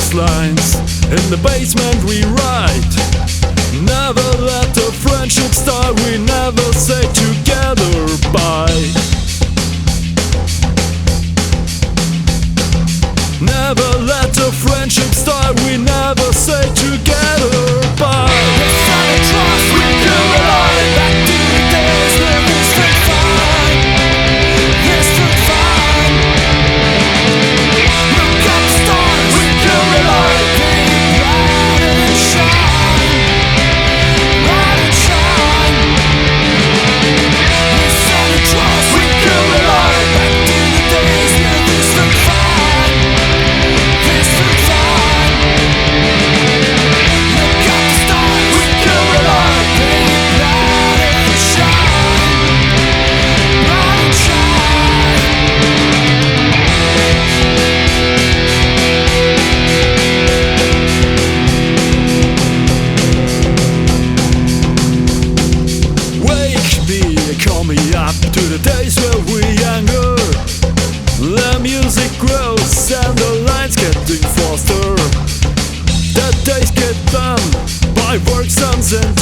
these lines. In the basement we write, never let the friendship start. We never say together bye. Never let the friendship start. We never say together bye. It's not a trust we feel alive. Back to the days when this felt fine. This felt fine. Look up the stars, we feel alive. They light and shine, light and shine. It's not a trust we feel alive. Back to the days when this felt fine. This felt fine. Look up the stars, we feel alive. They light and shine, light and shine. Wake me, call me up to the days where we're younger. The music grows and the lines getting faster. The days get done by work, sons and